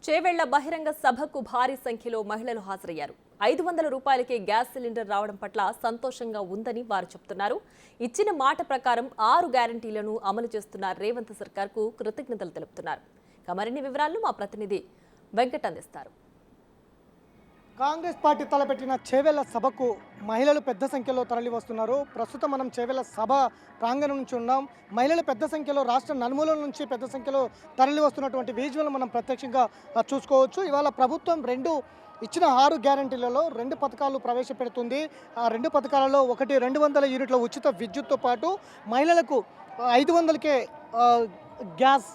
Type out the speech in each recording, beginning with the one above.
చేవెళ్ల బహిరంగ సభకు భారీ సంఖ్యలో మహిళలు హాజరయ్యారు. 500 రూపాయలకే గ్యాస్ సిలిండర్ రావడం పట్ల సంతోషంగా ఉందని వారు చెబుతున్నారు. ఇచ్చిన మాట ప్రకారం 6 గ్యారంటీలను అమలు చేస్తున్న రేవంత్ సర్కార్కు కృతజ్ఞతలు తెలుపుతున్నారు. మరిన్ని వివరాలను మా ప్రతినిధి వెంకట్ అందిస్తారు. కాంగ్రెస్ పార్టీ తలపెట్టిన చేవెళ్ల సభకు మహిళలు పెద్ద సంఖ్యలో తరలి వస్తున్నారు. ప్రస్తుతం మనం చేవెళ్ల సభ ప్రాంగణం నుంచి ఉన్నాం. మహిళలు పెద్ద సంఖ్యలో రాష్ట్ర నలుమూలల నుంచి పెద్ద సంఖ్యలో తరలి వస్తున్నటువంటి విజువల్ మనం ప్రత్యక్షంగా చూసుకోవచ్చు. ఇవాళ ప్రభుత్వం ఇచ్చిన 6 గ్యారంటీలలో 2 పథకాలు ప్రవేశపెడుతుంది. ఆ 2 పథకాలలో ఒకటి 200 యూనిట్ల ఉచిత విద్యుత్తో పాటు మహిళలకు 500కే గ్యాస్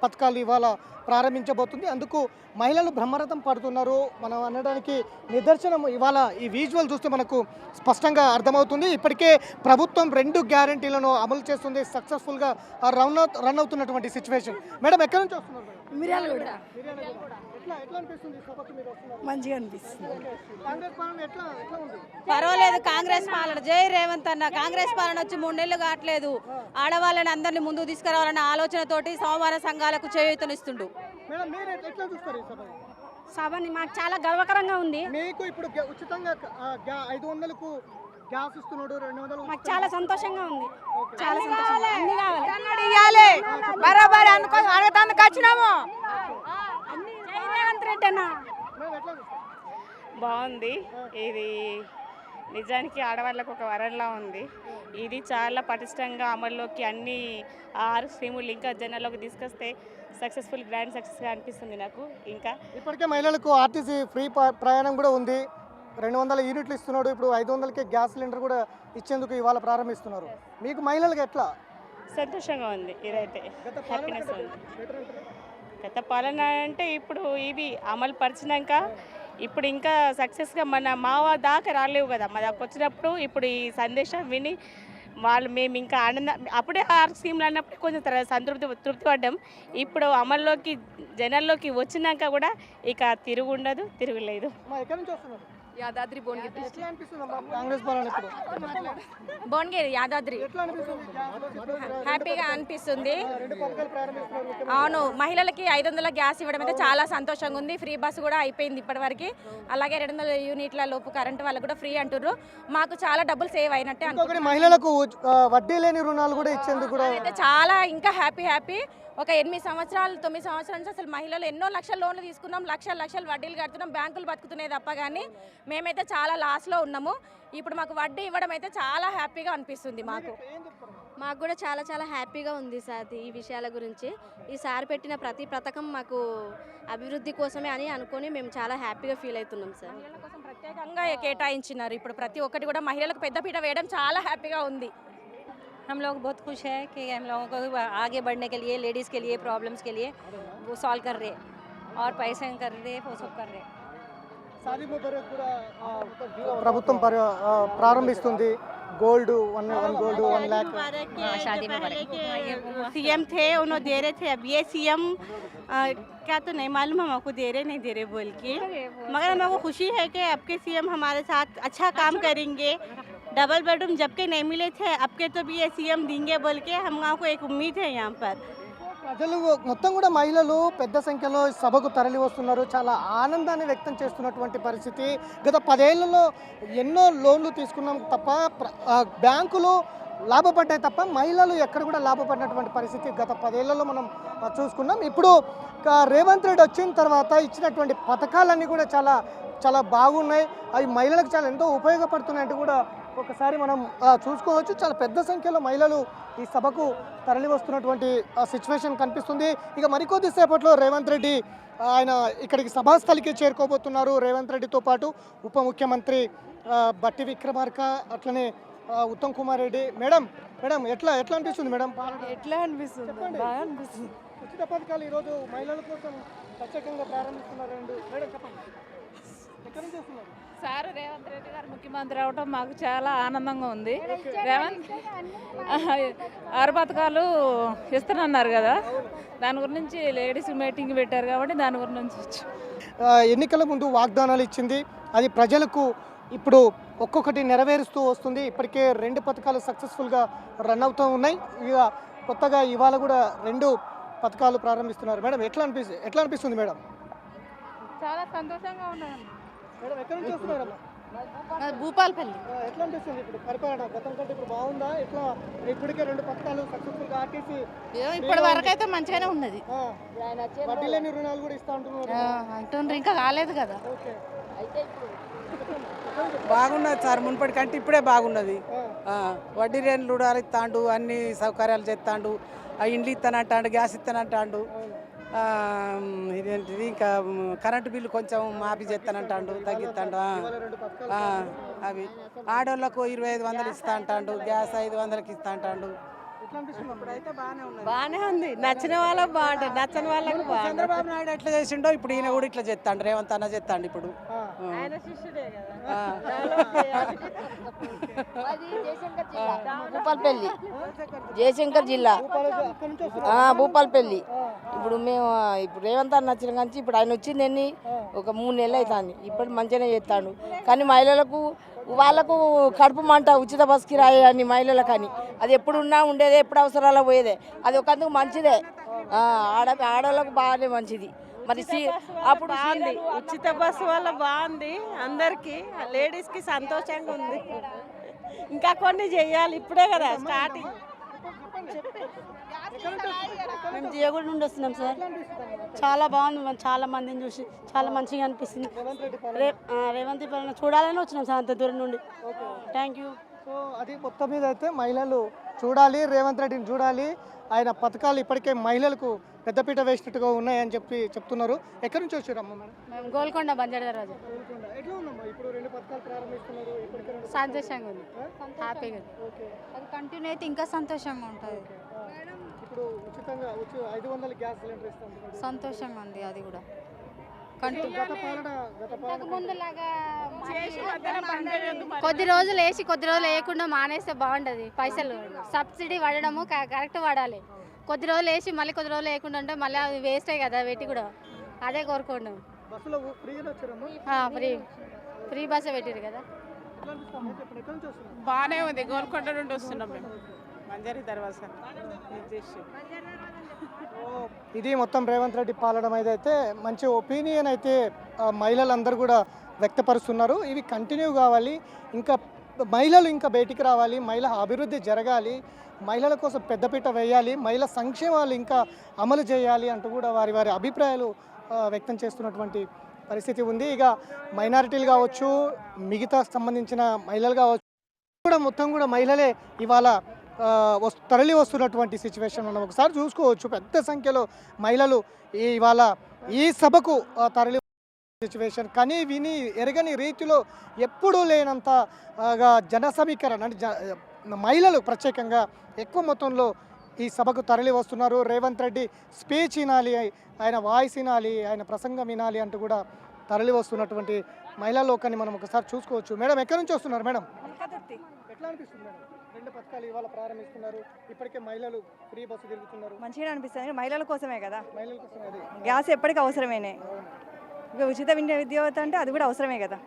పథకాలు ఇవాళ ప్రారంభించబోతుంది. అందుకు మహిళలు బ్రహ్మరథం పడుతున్నారు. మనం అనడానికి నిదర్శనం ఇవాళ ఈ విజువల్ చూస్తే మనకు స్పష్టంగా అర్థమవుతుంది. ఇప్పటికే ప్రభుత్వం 2 గ్యారంటీలను అమలు చేస్తుంది. సక్సెస్ఫుల్గా రన్ అవుతున్నటువంటి సిచ్యువేషన్. మేడం ఎక్కడి నుంచి వస్తున్నారు? మిర్యాలగూడ. ఎట్లా అనిపిస్తుంది సభకు మీరు వస్తున్నారు? మంచిగా అనిపిస్తుంది. కాంగ్రెస్ పాలన ఎట్లా ఉంది? పర్వాలేదు. కాంగ్రెస్ పాలన జై రేవంత్ అన్న. కాంగ్రెస్ పాలన వచ్చి 3 నెలలు కావట్లేదు. ఆడవాళ్ళని అందరినీ ముందుకు తీసుకురావాలన్న ఆలోచనతోటి సోమవార సంఘాలకు చేయూతనిస్తుండు. మేడం మీరు ఎట్లా చూస్తారు ఈ సభ? సభని మాకు చాలా గర్వకరంగా ఉంది. మీకు ఇప్పుడు ఉచితంగా 500కు గ్యాస్ ఇస్తున్నాడు, 200 మాకు చాలా సంతోషంగా ఉంది. చాలా సంతోషంగా అన్ని బరాబర్ అనుకోని అడగటానికి వచ్చినాము. జై రేవంత్ రెడ్డి అన్న. మేడం ఎట్లా చూస్తారు? బాగుంది. ఇది నిజానికి ఆడవాళ్ళకు ఒక వరంలా ఉంది. ఇది చాలా పటిష్టంగా అమల్లోకి అన్ని 6 స్కీములు ఇంకా జనాల్లోకి తీసుకొస్తే సక్సెస్ఫుల్ గ్రాండ్ సక్సెస్గా అనిపిస్తుంది నాకు. ఇంకా ఇప్పటికే మహిళలకు ఆర్టీసీ ఫ్రీ ప్రయాణం కూడా ఉంది. 200 యూనిట్లు ఇస్తున్నాడు. ఇప్పుడు 500కే గ్యాస్ సిలిండర్ కూడా ఇచ్చేందుకు ఇవాళ ప్రారంభిస్తున్నారు. మీకు మహిళలకు ఎట్లా? సంతోషంగా ఉంది. ఇదైతే హ్యాపీనెస్ ఉంది. గత పాలన అంటే ఇప్పుడు ఇవి అమలు పరిచినాక ఇప్పుడు ఇంకా సక్సెస్గా మా దాకా రాలేవు కదా, మా దాకా వచ్చినప్పుడు ఇప్పుడు ఈ సందేశం విని మేము ఇంకా అప్పుడే 6 స్కీమ్లు అన్నప్పుడు కొంచెం తృప్తి పడ్డాం. ఇప్పుడు అమల్లోకి జనాల్లోకి వచ్చినాక కూడా ఇక తిరుగులేదు. యాదాద్రి భువనగిరి. కాంగ్రెస్ పాలన ఇప్పుడు భువనగిరి యాదాద్రి. హ్యాపీగా అనిపిస్తుంది. 2 పథకాలు ప్రారంభిస్తున్నారు. అవును, మహిళలకి 500 గ్యాస్ ఇవ్వడం అయితే చాలా సంతోషంగా ఉంది. ఫ్రీ బస్సు కూడా అయిపోయింది ఇప్పటివరకు. అలాగే 200 యూనిట్ల లోపు కరెంటు వాళ్ళకు కూడా ఫ్రీ అంటున్నారు. మాకు చాలా డబ్బులు సేవ్ అయినట్టే ఇంకొకటి మహిళలకు వడ్డీ లేని రుణాలు కూడా ఇచ్చేందుకు కూడా అయితే చాలా ఇంకా హ్యాపీ. ఒక 8 సంవత్సరాలు 9 సంవత్సరాల నుంచి అసలు మహిళలు ఎన్నో లక్షల లోన్లు తీసుకున్నాం, లక్షలు వడ్డీలు కడుతున్నాం, బ్యాంకులు బతుకుతున్నాయి తప్ప కానీ మేమైతే చాలా లాస్లో ఉన్నాము. ఇప్పుడు మాకు వడ్డీ ఇవ్వడం అయితే చాలా హ్యాపీగా అనిపిస్తుంది. మాకు కూడా చాలా హ్యాపీగా ఉంది సార్. ఈ విషయాల గురించి ఈసారి పెట్టిన ప్రతి పథకం మాకు అభివృద్ధి కోసమే అని అనుకొని మేము చాలా హ్యాపీగా ఫీల్ అవుతున్నాం సార్. మహిళల కోసం ప్రత్యేకంగా కేటాయించినారు. ఇప్పుడు ప్రతి ఒక్కటి కూడా మహిళలకు పెద్దపీట వేయడం చాలా హ్యాపీగా ఉంది. हम लोग बहुत खुश हैं कि हम लोगों को आगे बढ़ने के लिए, लेडीज़ के लिए, प्रॉब्लम्स के लिए वो सॉल्व कर रहे और पैसे कर रहे, वो सब कर रहे. ప్రభుత్వం ప్రారంభిస్తుంది. गोल्ड 1 गोल्ड 1 लाख शादी में सीएम थे, उन्होंने दे रहे थे. अब ये सीएम क्या तो नहीं मालूम हमको दे रहे बोल के, मगर हमको खुशी है कि आपके सीएम हमारे साथ अच्छा काम करेंगे. डबल बेडरूम जबकि नहीं मिले थे, अब के तो भी ये सीएम देंगे बोल के हमको एक उम्मीद है. यहाँ पर ప్రజలు మొత్తం కూడా మహిళలు పెద్ద సంఖ్యలో సభకు తరలి వస్తున్నారు. చాలా ఆనందాన్ని వ్యక్తం చేస్తున్నటువంటి పరిస్థితి. గత 10 ఏళ్లలో ఎన్నో లోన్లు తీసుకున్నాం తప్ప బ్యాంకులు లాభపడ్డాయి తప్ప మహిళలు ఎక్కడ కూడా లాభపడినటువంటి పరిస్థితి గత 10 ఏళ్లలో మనం చూసుకున్నాం. ఇప్పుడు రేవంత్ రెడ్డి వచ్చిన తర్వాత ఇచ్చినటువంటి పథకాలన్నీ కూడా చాలా బాగున్నాయి. అవి మహిళలకు చాలా ఎంతో ఉపయోగపడుతున్నాయంటూ కూడా ఒకసారి మనం చూసుకోవచ్చు. చాలా పెద్ద సంఖ్యలో మహిళలు ఈ సభకు తరలి వస్తున్నటువంటి సిచ్యువేషన్ కనిపిస్తుంది. ఇక మరికొద్ది సేపట్లో రేవంత్ రెడ్డి ఆయన ఇక్కడికి సభాస్థలికి చేరుకోబోతున్నారు. రేవంత్ రెడ్డితో పాటు ఉప ముఖ్యమంత్రి బట్టి విక్రమార్క, అట్లనే ఉత్తమ్ కుమార్ రెడ్డి. మేడం ఎట్లా అనిపిస్తుంది మేడం? ఎట్లా అనిపిస్తుంది? బాగా అనిపిస్తుంది. ఉచిత పథకాలు ఈరోజు మహిళల కోసం ప్రత్యేకంగా ప్రారంభిస్తున్నారు. మేడం చెప్పండి, ఎక్కడి నుంచి వస్తున్నారు? సార్ రేవంత్ రెడ్డి గారు ముఖ్యమంత్రి అవడం మాకు చాలా ఆనందంగా ఉంది. రేవంత్ 6 పథకాలు ఇస్తున్నారు కదా, దాని గురించి లేడీస్ మీటింగ్ పెట్టారు కాబట్టి దాని గురించి ఎన్నికల ముందు వాగ్దానాలు ఇచ్చింది. అది ప్రజలకు ఇప్పుడు ఒక్కొక్కటి నెరవేరుస్తూ వస్తుంది. ఇప్పటికే 2 పథకాలు సక్సెస్ఫుల్గా రన్ అవుతూ ఉన్నాయి. ఇక కొత్తగా ఇవాళ కూడా 2 పథకాలు ప్రారంభిస్తున్నారు. మేడం ఎట్లా అనిపిస్తుంది మేడం? చాలా సంతోషంగా ఉన్నాను. మేడం ఎక్కడి నుంచి వస్తున్నారమ్మా? భూపాలపల్లి. ఎట్లా అనిపిస్తుంది ఇప్పుడు పరిపాలన గతం కంటే ఇప్పుడు బాగుందా? ఎట్లా ఇప్పటికే 2 పథకాలు సక్సెస్ఫుల్గా ఆర్టీసీ ఇప్పటి వరకు అయితే మంచిగానే ఉన్నది వడ్డీ లేని రుణాలు కూడా ఇస్తా అంటున్నారు. అంటుండ్రు, ఇంకా కాలేదు కదా. ఓకే. బాగున్నది సార్, మునుపటి కంటే ఇప్పుడే బాగున్నది. వడ్డీ రేట్లు రుణాలు ఇస్తాండు, అన్ని సౌకర్యాలు చేస్తాండు, ఇండ్లు ఇస్తానంటాడు, గ్యాస్ ఇస్తానంటాడు, ఇదేంటిది ఇంకా కరెంటు బిల్లు కొంచెం మాఫీ చేస్తానంటాడు, తగ్గిస్తాడు. అవి ఆడోళ్ళకు 2500 ఇస్తా అంటాడు, గ్యాస్ 500కి ఇస్తా అంటాడు. బాగానే ఉంది, నచ్చిన వాళ్ళకి బాగుంటుంది, నచ్చని వాళ్ళకి చంద్రబాబు నాయుడు ఎట్లా చేసిండో ఇప్పుడు ఈయన కూడా ఇట్లా చేస్తాడు, రేవంత్ అన్న చేస్తాడు ఇప్పుడు. భూపాలపల్లి, జయశంకర్ జిల్లా, భూపాలపల్లి. ఇప్పుడు మేము ఇప్పుడు రేవంత్ అన్న వచ్చిన కానీ ఇప్పుడు ఆయన వచ్చింది ఎన్ని ఒక 3 నెలలు అవుతుంది. ఇప్పుడు మంచిగానే చేస్తాడు, కానీ మహిళలకు వాళ్ళకు కడుపు మంట ఉచిత బస్ కిరాయి అని మహిళలకు అని అది ఎప్పుడు ఉన్నా ఉండేదే, ఎప్పుడు అవసరాలు పోయేదే, అది ఒకందుకు మంచిదే. ఆడవాళ్ళకు బాగానే మంచిది. మరి అప్పుడు ఉచిత బస్సు వల్ల బాగుంది, అందరికి లేడీస్కి సంతోషంగా ఉంది. ఇంకా కొన్ని చెయ్యాలి, ఇప్పుడే కదా స్టార్టింగ్. మేము జియగూడ నుండి వస్తున్నాం సార్. చాలా బాగుంది, చాలా మందిని చూసి చాలా మంచిగా అనిపిస్తుంది. రేవంత్ పాలన చూడాలని వచ్చినాం సార్, అంత దూరం నుండి. Thank you. సో అది మొత్తం మీద అయితే మహిళలు చూడాలి, రేవంత్ రెడ్డిని చూడాలి. ఆయన పథకాలు ఇప్పటికే మహిళలకు పెద్దపీట వేసినట్టుగా ఉన్నాయని చెప్తున్నారు. ఎక్కడి నుంచి వచ్చారమ్మా మేడం? మేము గోల్కొండ బంజారా రాజు. ఎట్లా ఉందమ్మా ఇప్పుడు 2 పథకాలు ప్రారంభిస్తున్నారు? సంతోషంగా ఉంది, హ్యాపీగా. ఓకే. అది కంటిన్యూ అయితే ఇంకా సంతోషంగా ఉంటుంది. ఇప్పుడు ఉచితంగా 500 గ్యాస్ సిలిండర్ ఇస్తాం. సంతోషంగా ఉంది అది కూడా. కొద్ది రోజులు వేసి కొద్ది రోజులు వేయకుండా మానేస్తే బాగుంటుంది. పైసలు సబ్సిడీ పడడము కరెక్ట్ పడాలి. కొద్ది రోజులు వేసి మళ్ళీ కొద్ది రోజులు వేయకుండా ఉంటే మళ్ళీ అది వేస్టే కదా పెట్టి కూడా. అదే కోరుకోండి. ఫ్రీ బస్సు పెట్టారు కదా. బాగానే ఉంది, గోల్కొండ నుండి వస్తున్నాం మేము, మంజరి దర్వాజా. ఇది మొత్తం రేవంత్ రెడ్డి పాలన మీద అయితే మంచి ఒపీనియన్ అయితే మహిళలందరూ కూడా వ్యక్తపరుస్తున్నారు. ఇవి కంటిన్యూ కావాలి, ఇంకా మహిళలు ఇంకా బయటికి రావాలి, మహిళ అభివృద్ధి జరగాలి, మహిళల కోసం పెద్దపీట వేయాలి, మహిళా సంక్షేమాలు ఇంకా అమలు చేయాలి అంటూ కూడా వారి వారి అభిప్రాయాలు వ్యక్తం చేస్తున్నటువంటి పరిస్థితి ఉంది. ఇక మైనారిటీలు కావచ్చు, మిగతా సంబంధించిన మహిళలు కావచ్చు కూడా మొత్తం కూడా మహిళలే ఇవాళ తరలి వస్తున్నటువంటి సిచ్యువేషన్ మనం ఒకసారి చూసుకోవచ్చు. పెద్ద సంఖ్యలో మహిళలు ఇవాళ ఈ సభకు తరలి సిచ్యువేషన్. కానీ విని ఎరగని రీతిలో ఎప్పుడూ లేనంత జన సమీకరణ అంటే మహిళలు ప్రత్యేకంగా ఎక్కువ మొత్తంలో ఈ సభకు తరలి వస్తున్నారు. రేవంత్ రెడ్డి స్పీచ్ వినాలి, ఆయన వాయిస్ వినాలి, ఆయన ప్రసంగం వినాలి అంటూ కూడా తరలి వస్తున్నటువంటి మహిళా లోకాన్ని మనం ఒకసారి చూసుకోవచ్చు. మేడం ఎక్కడి నుంచి వస్తున్నారు మేడం? ఎట్లా అనిపిస్తుంది మేడం? 2 పథకాలు ఇవాళ ప్రారంభిస్తున్నారు, ఇప్పటికే మహిళలు ఫ్రీ బస్సు తిరుగుతున్నారు. మంచిగా అనిపిస్తుంది, మహిళల కోసమే కదా. మహిళల కోసం అది గ్యాస్ ఎప్పటికీ అవసరమేనే, ఇక ఉచిత విద్యావత అంటే అది కూడా అవసరమే కదా.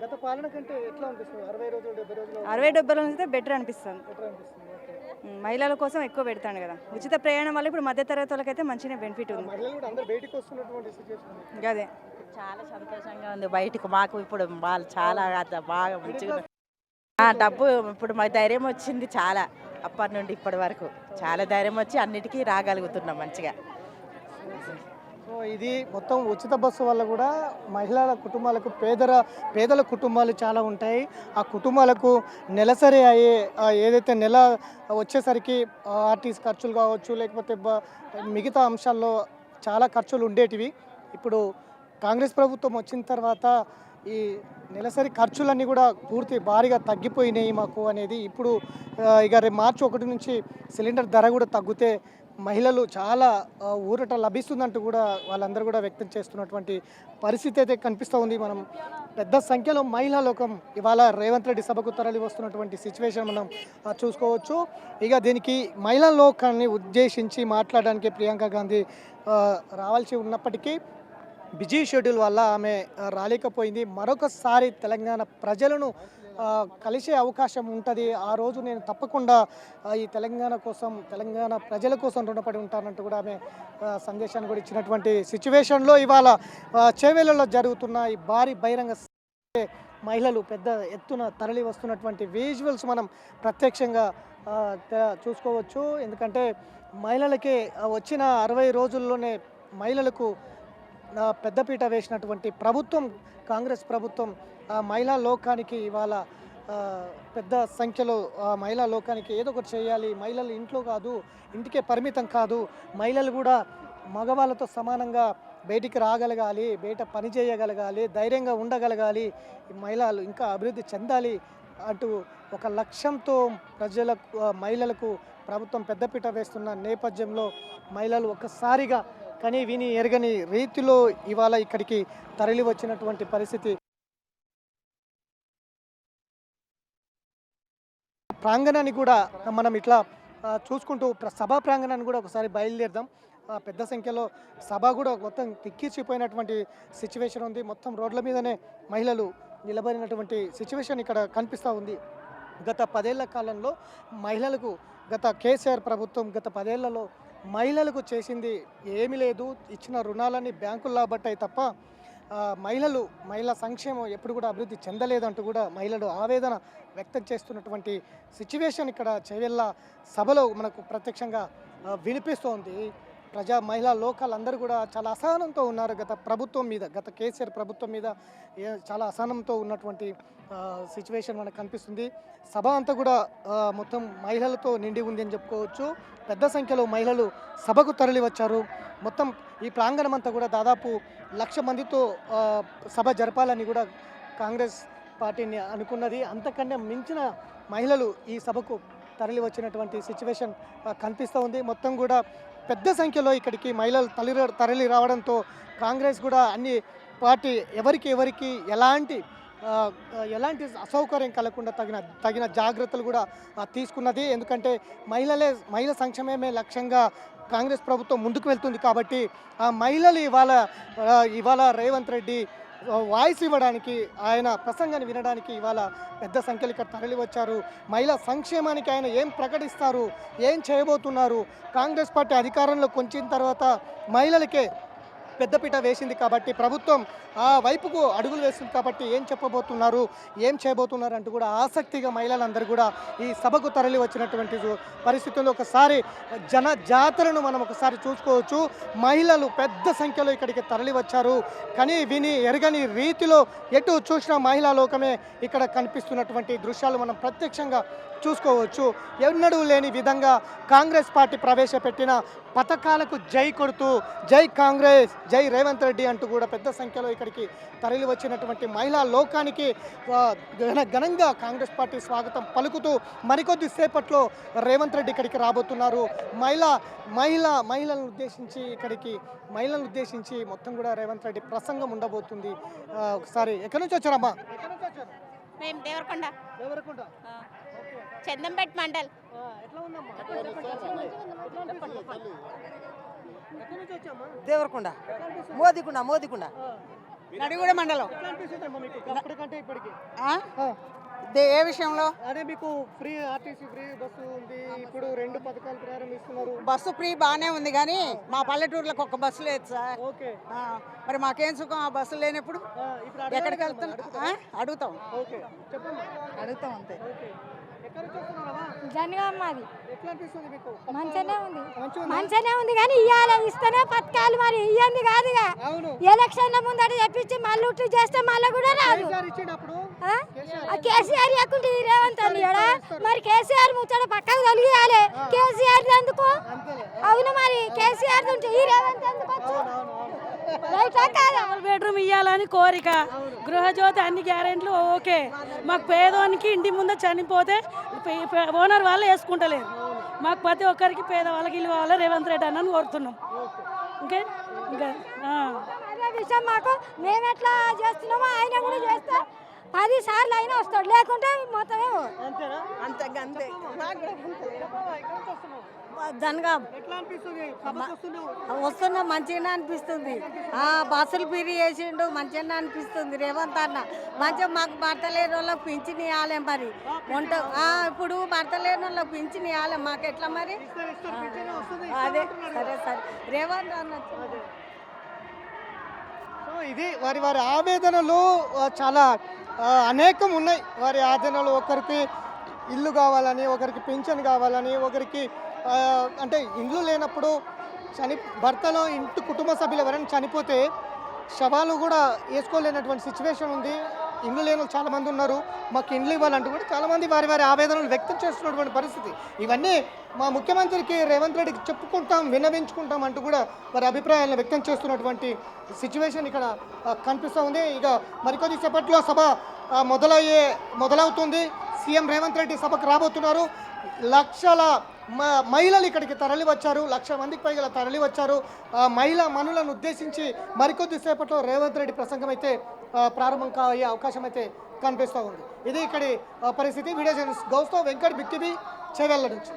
గత పాలన కంటే ఎట్లా అనిపిస్తుంది? 60 రోజులు 70 రోజులు 60-70 రోజులు అయితే బెటర్ అనిపిస్తుంది. మహిళల కోసం ఎక్కువ పెడతాను కదా. ఉచిత ప్రయాణం వల్ల ఇప్పుడు మధ్యతరగతి వాళ్ళకైతే మంచిగా బెనిఫిట్ ఉంది. అదే చాలా సంతోషంగా ఉంది. బయటకు మాకు ఇప్పుడు వాళ్ళు చాలా బాగా మంచిగా డబ్బు ఇప్పుడు మా ధైర్యం వచ్చింది చాలా. అప్పటి నుండి ఇప్పటి వరకు చాలా ధైర్యం వచ్చి అన్నిటికీ రాగలుగుతున్నాం మంచిగా. సో ఇది మొత్తం ఉచిత బస్సు వల్ల కూడా మహిళల కుటుంబాలకు పేదల కుటుంబాలు చాలా ఉంటాయి. ఆ కుటుంబాలకు నెలసరి అయ్యే ఏదైతే నెల వచ్చేసరికి ఆర్టీసీ ఖర్చులు కావచ్చు, లేకపోతే మిగతా అంశాల్లో చాలా ఖర్చులు ఉండేటివి. ఇప్పుడు కాంగ్రెస్ ప్రభుత్వం వచ్చిన తర్వాత ఈ నెలసరి ఖర్చులన్నీ కూడా పూర్తి భారీగా తగ్గిపోయినాయి మాకు అనేది. ఇప్పుడు ఇక రేపు మార్చి 1 నుంచి సిలిండర్ ధర కూడా తగ్గితే మహిళలు చాలా ఊరట లభిస్తుందంటూ కూడా వాళ్ళందరూ కూడా వ్యక్తం చేస్తున్నటువంటి పరిస్థితి అయితే కనిపిస్తూ ఉంది. మనం పెద్ద సంఖ్యలో మహిళా లోకం ఇవాళ రేవంత్ రెడ్డి సభకు తరలి వస్తున్నటువంటి సిచ్యువేషన్ మనం చూసుకోవచ్చు. ఇక దీనికి మహిళా లోకాన్ని ఉద్దేశించి మాట్లాడడానికి ప్రియాంక గాంధీ రావాల్సి ఉన్నప్పటికీ బిజీ షెడ్యూల్ వల్ల ఆమె రాలేకపోయింది. మరొకసారి తెలంగాణ ప్రజలను కలిసే అవకాశం ఉంటుంది. ఆ రోజు నేను తప్పకుండా ఈ తెలంగాణ కోసం, తెలంగాణ ప్రజల కోసం రుణపడి ఉంటానంటూ కూడా ఆమె సందేశాన్ని కూడా ఇచ్చినటువంటి సిచ్యువేషన్లో ఇవాళ చేవేళ్లలో జరుగుతున్న ఈ భారీ బహిరంగ మహిళలు పెద్ద ఎత్తున తరలి వస్తున్నటువంటి విజువల్స్ మనం ప్రత్యక్షంగా చూసుకోవచ్చు. ఎందుకంటే మహిళలకి వచ్చిన 60 రోజుల్లోనే మహిళలకు పెద్దపీట వేసినటువంటి ప్రభుత్వం, కాంగ్రెస్ ప్రభుత్వం మహిళా లోకానికి ఇవాళ పెద్ద సంఖ్యలో మహిళా లోకానికి ఏదో ఒకటి చేయాలి, మహిళలు ఇంట్లో కాదు, ఇంటికే పరిమితం కాదు, మహిళలు కూడా మగవాళ్ళతో సమానంగా బయటికి రాగలగాలి, బయట పని చేయగలగాలి, ధైర్యంగా ఉండగలగాలి, మహిళలు ఇంకా అభివృద్ధి చెందాలి అంటూ ఒక లక్ష్యంతో మహిళలకు ప్రభుత్వం పెద్దపీట వేస్తున్న నేపథ్యంలో మహిళలు ఒక్కసారిగా కని విని ఎరగని రీతిలో ఇవాళ ఇక్కడికి తరలి వచ్చినటువంటి పరిస్థితి. ప్రాంగణాన్ని కూడా మనం ఇట్లా చూసుకుంటూ సభా ప్రాంగణాన్ని కూడా ఒకసారి బయలుదేరదాం. పెద్ద సంఖ్యలో సభ కూడా మొత్తం తిక్కిచ్చిపోయినటువంటి సిచ్యువేషన్ ఉంది. మొత్తం రోడ్ల మీదనే మహిళలు నిలబడినటువంటి సిచ్యువేషన్ ఇక్కడ కనిపిస్తూ ఉంది. గత 10 ఏళ్ల కాలంలో మహిళలకు కేసీఆర్ ప్రభుత్వం గత 10 ఏళ్లలో మహిళలకు చేసింది ఏమీ లేదు. ఇచ్చిన రుణాలన్నీ బ్యాంకుల్లో పట్టాయి తప్ప మహిళా సంక్షేమం ఎప్పుడు కూడా అభివృద్ధి చెందలేదంటూ కూడా మహిళలు ఆవేదన వ్యక్తం చేస్తున్నటువంటి సిచ్యువేషన్ ఇక్కడ చేవెళ్ళ సభలో మనకు ప్రత్యక్షంగా వినిపిస్తోంది. మహిళా లోకాలందరూ కూడా చాలా అసహనంతో ఉన్నారు గత కేసీఆర్ ప్రభుత్వం మీద చాలా అసహనంతో ఉన్నటువంటి సిచ్యువేషన్ మనకు కనిపిస్తుంది. సభ అంతా కూడా మొత్తం మహిళలతో నిండి ఉంది అని చెప్పుకోవచ్చు. పెద్ద సంఖ్యలో మహిళలు సభకు తరలి వచ్చారు. మొత్తం ఈ ప్రాంగణం అంతా కూడా దాదాపు 1,00,000 మందితో సభ జరపాలని కూడా కాంగ్రెస్ పార్టీని అనుకున్నది. అంతకన్నా మించిన మహిళలు ఈ సభకు తరలి వచ్చినటువంటి సిచ్యువేషన్ కనిపిస్తూ ఉంది. మొత్తం కూడా పెద్ద సంఖ్యలో ఇక్కడికి మహిళలు తరలి రావడంతో కాంగ్రెస్ కూడా అన్ని పార్టీ ఎవరికి ఎలాంటి అసౌకర్యం కలగకుండా తగిన జాగ్రత్తలు కూడా తీసుకున్నది. ఎందుకంటే మహిళ సంక్షేమమే లక్ష్యంగా కాంగ్రెస్ ప్రభుత్వం ముందుకు వెళ్తుంది కాబట్టి ఆ మహిళలు ఇవాళ రేవంత్ రెడ్డి వాయిస్ ఇవ్వడానికి, ఆయన ప్రసంగాన్ని వినడానికి ఇవాళ పెద్ద సంఖ్యలో ఇక్కడ తరలి వచ్చారు. మహిళా సంక్షేమానికి ఆయన ఏం ప్రకటిస్తారు, ఏం చేయబోతున్నారు, కాంగ్రెస్ పార్టీ అధికారంలోకి వచ్చిన తర్వాత మహిళలకే పెద్దపీట వేసింది కాబట్టి ప్రభుత్వం ఆ వైపుకు అడుగులు వేస్తుంది కాబట్టి ఏం చెప్పబోతున్నారు, ఏం చేయబోతున్నారు అంటూ కూడా ఆసక్తిగా మహిళలందరూ కూడా ఈ సభకు తరలి వచ్చినటువంటి పరిస్థితుల్లో ఒకసారి జాతరను మనం ఒకసారి చూసుకోవచ్చు. మహిళలు పెద్ద సంఖ్యలో ఇక్కడికి తరలి వచ్చారు. కని విని ఎరగని రీతిలో ఎటు చూసినా మహిళా లోకమే ఇక్కడ కనిపిస్తున్నటువంటి దృశ్యాలు మనం ప్రత్యక్షంగా చూసుకోవచ్చు. ఎన్నడూ లేని విధంగా కాంగ్రెస్ పార్టీ ప్రవేశపెట్టిన పథకాలకు జై కొడుతూ జై కాంగ్రెస్, జై రేవంత్ రెడ్డి అంటూ కూడా పెద్ద సంఖ్యలో ఇక్కడికి తరలి వచ్చినటువంటి మహిళా లోకానికి ఘనంగా కాంగ్రెస్ పార్టీ స్వాగతం పలుకుతూ మరికొద్ది సేపట్లో రేవంత్ రెడ్డి ఇక్కడికి రాబోతున్నారు. మహిళలను ఉద్దేశించి మొత్తం కూడా రేవంత్ రెడ్డి ప్రసంగం ఉండబోతుంది. ఒకసారి ఎక్కడి నుంచి వచ్చారమ్మా? మేము దేవరకొండ చందంపేట మండల్. దేవరకొండ మోదికొండ నడిగూడ మండలం. ఏ విషయంలో? అదే మీకు ఫ్రీ ఆర్టీసీ ఫ్రీ బస్సు ఉంది, ఇప్పుడు 2 పథకాలు ప్రారంభిస్తున్నారు. బస్సు ఫ్రీ బాగానే ఉంది కానీ మా పల్లెటూరులకు ఒక బస్సు లేదు సార్. ఓకే, మరి మాకేం సుఖం ఆ బస్సు లేనప్పుడు? ఎక్కడికి వెళ్తాం? అడుగుతాం అంతే. జనగామాది మంచిగానే ఉంది కానీ ఇవాళ ఇస్తేనే పథకాలు, మరి ఇవ్వండి కాదుగా. ఎలక్షన్ల ముందట చెప్పించి మళ్ళీ ఉట్టు చేస్తే మళ్ళీ కూడా రాదు. కేసీఆర్ లేకుంటే రేవంత్ అన్నాడా? మరి కేసీఆర్ ముచ్చట పక్కకు తొలగియాలి. కేసీఆర్ ఎందుకు? అవును, మరి కేసీఆర్ ఉంటే ఈ రేవంత్ ఎందుకు? బెడ్రూమ్ ఇవ్వాలని కోరిక, గృహజ్యోతి అన్ని గ్యారెంట్లు ఓకే. మాకు పేదవానికి ఇంటి ముందు చనిపోతే ఓనర్ వాళ్ళు వేసుకుంటలేరు. మాకు ప్రతి ఒక్కరికి పేదవాళ్ళకి ఇల్లు కావాలి. రేవంత్ రెడ్డి అన్నని కోరుతున్నాం. ఇంకా అదే విషయం మాకు మేము ఎట్లా చేస్తున్నామో ఆయన కూడా చేస్తే 10 సార్లు అయినా వస్తాడు, లేకుంటే మొత్తమే అంతే. జనగాం ఎట్లా అనిపిస్తుంది సభకు వస్తున్నావు? వస్తున్నా మంచిగానే అనిపిస్తుంది. బస్సులు ఫ్రీ చేసిండు మంచిగానే అనిపిస్తుంది రేవంత్ అన్న. మంచిగా మాకు భర్త లేని వాళ్ళకి పింఛన్ ఇవ్వాలి మరి వంట ఇప్పుడు భర్త లేని వాళ్ళకి పింఛన్ ఇవ్వాలి మాకు ఎట్లా మరి అదే సరే సరే రేవంత్ అన్న. సో ఇది వారి వారి ఆవేదనలు చాలా అనేకం ఉన్నాయి. వారి ఆవేదనలు ఒకరికి ఇల్లు కావాలని, ఒకరికి పింఛన్ కావాలని, ఒకరికి అంటే ఇండ్లు లేనప్పుడు భర్తలో ఇంటి కుటుంబ సభ్యులు ఎవరైనా చనిపోతే శవాలు కూడా వేసుకోలేనటువంటి సిచ్యువేషన్ ఉంది. ఇండ్లు లేని వాళ్ళు చాలామంది ఉన్నారు. మాకు ఇండ్లు ఇవ్వాలంటూ కూడా చాలామంది వారి వారి ఆవేదనలు వ్యక్తం చేస్తున్నటువంటి పరిస్థితి. ఇవన్నీ మా ముఖ్యమంత్రికి రేవంత్ రెడ్డికి చెప్పుకుంటాం, విన్నవించుకుంటాం అంటూ కూడా వారి అభిప్రాయాలను వ్యక్తం చేస్తున్నటువంటి సిచ్యువేషన్ ఇక్కడ కనిపిస్తూ ఉంది. ఇక మరికొద్ది సేపట్లో సభ మొదలవుతుంది. సీఎం రేవంత్ రెడ్డి సభకు రాబోతున్నారు. లక్షల మహిళలు ఇక్కడికి తరలి వచ్చారు. 1,00,000 మందికి పైగా తరలి వచ్చారు. మనులను ఉద్దేశించి మరికొద్ది సేపట్లో రేవంత్ రెడ్డి ప్రసంగం అయితే ప్రారంభం అయ్యే అవకాశం అయితే కనిపిస్తూ ఉంది. ఇది ఇక్కడి పరిస్థితి. వీడియో జర్నలిస్ట్ గౌస్తో వెంకట్, బిగ్ టీవీ, చేవెళ్ళ నుంచి.